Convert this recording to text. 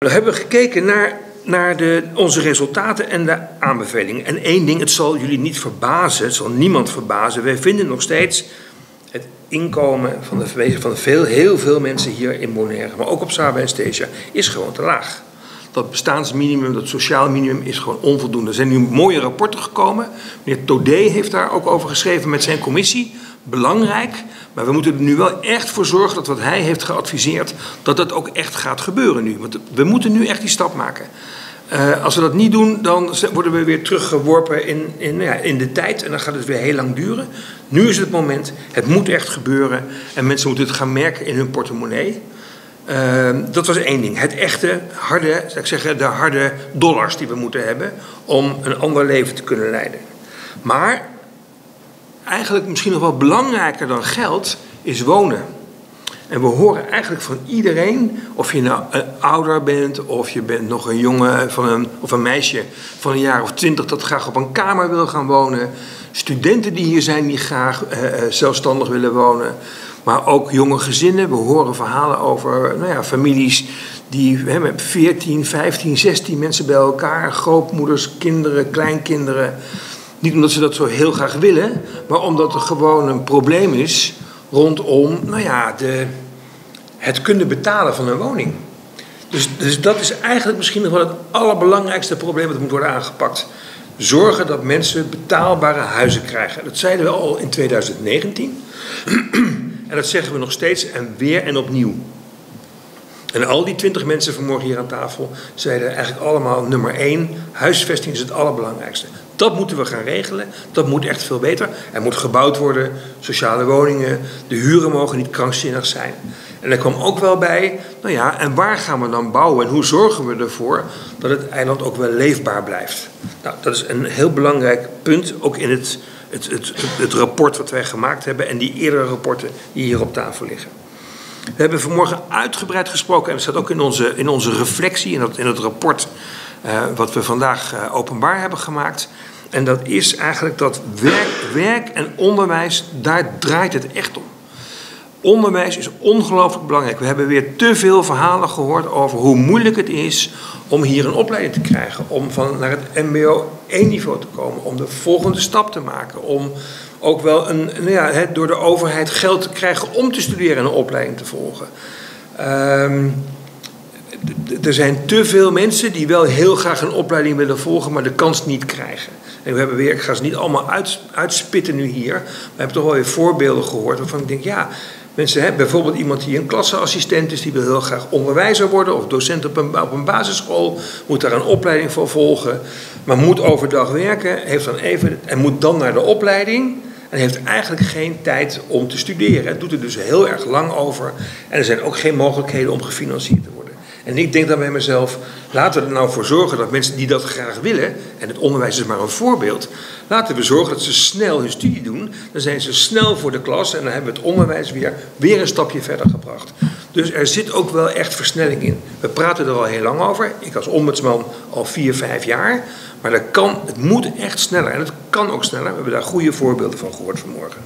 We hebben gekeken naar onze resultaten en de aanbevelingen. En één ding, het zal jullie niet verbazen, het zal niemand verbazen. Wij vinden nog steeds het inkomen van heel veel mensen hier in Bonaire, maar ook op Saba en Stesia, is gewoon te laag. Dat bestaansminimum, dat sociaal minimum is gewoon onvoldoende. Er zijn nu mooie rapporten gekomen. Meneer Todé heeft daar ook over geschreven met zijn commissie. Belangrijk, maar we moeten er nu wel echt voor zorgen dat wat hij heeft geadviseerd, dat dat ook echt gaat gebeuren nu. Want we moeten nu echt die stap maken. Als we dat niet doen, dan worden we weer teruggeworpen in de tijd en dan gaat het weer heel lang duren. Nu is het moment, het moet echt gebeuren en mensen moeten het gaan merken in hun portemonnee. Dat was één ding. Het echte, harde, zou ik zeggen, de harde dollars die we moeten hebben om een ander leven te kunnen leiden. Maar eigenlijk misschien nog wel belangrijker dan geld is wonen. En we horen eigenlijk van iedereen, of je nou een ouder bent, of je bent nog een jongen of een meisje van een jaar of 20 dat graag op een kamer wil gaan wonen. Studenten die hier zijn die graag zelfstandig willen wonen. Maar ook jonge gezinnen. We horen verhalen over families die met 14, 15, 16 mensen bij elkaar. Grootmoeders, kinderen, kleinkinderen. Niet omdat ze dat zo heel graag willen, maar omdat er gewoon een probleem is rondom het kunnen betalen van een woning. Dus dat is eigenlijk misschien nog wel het allerbelangrijkste probleem dat moet worden aangepakt. Zorgen dat mensen betaalbare huizen krijgen. Dat zeiden we al in 2019. En dat zeggen we nog steeds en weer en opnieuw. En al die 20 mensen vanmorgen hier aan tafel zeiden eigenlijk allemaal nummer 1, huisvesting is het allerbelangrijkste. Dat moeten we gaan regelen, dat moet echt veel beter. Er moet gebouwd worden, sociale woningen, de huren mogen niet krankzinnig zijn. En er kwam ook wel bij, en waar gaan we dan bouwen en hoe zorgen we ervoor dat het eiland ook wel leefbaar blijft. Nou, dat is een heel belangrijk punt, ook in het rapport wat wij gemaakt hebben en die eerdere rapporten die hier op tafel liggen. We hebben vanmorgen uitgebreid gesproken en dat staat ook in onze reflectie, in het rapport wat we vandaag openbaar hebben gemaakt. En dat is eigenlijk dat werk en onderwijs, daar draait het echt om. Onderwijs is ongelooflijk belangrijk. We hebben weer te veel verhalen gehoord over hoe moeilijk het is om hier een opleiding te krijgen. Om naar het mbo 1 niveau te komen. Om de volgende stap te maken. Om ook wel door de overheid geld te krijgen om te studeren en een opleiding te volgen. Er zijn te veel mensen die wel heel graag een opleiding willen volgen, maar de kans niet krijgen. En we hebben weer, ik ga ze niet allemaal uitspitten nu hier, maar we hebben toch wel weer voorbeelden gehoord waarvan ik denk, mensen hebben bijvoorbeeld iemand die een klasseassistent is, die wil heel graag onderwijzer worden of docent op een basisschool, moet daar een opleiding voor volgen, maar moet overdag werken, en moet dan naar de opleiding en heeft eigenlijk geen tijd om te studeren. Het doet er dus heel erg lang over en er zijn ook geen mogelijkheden om gefinancierd te worden. En ik denk dan bij mezelf, laten we er nou voor zorgen dat mensen die dat graag willen, en het onderwijs is maar een voorbeeld, laten we zorgen dat ze snel hun studie doen, dan zijn ze snel voor de klas en dan hebben we het onderwijs weer een stapje verder gebracht. Dus er zit ook wel echt versnelling in. We praten er al heel lang over, ik als ombudsman al 4, 5 jaar, maar het moet echt sneller en het kan ook sneller. We hebben daar goede voorbeelden van gehoord vanmorgen.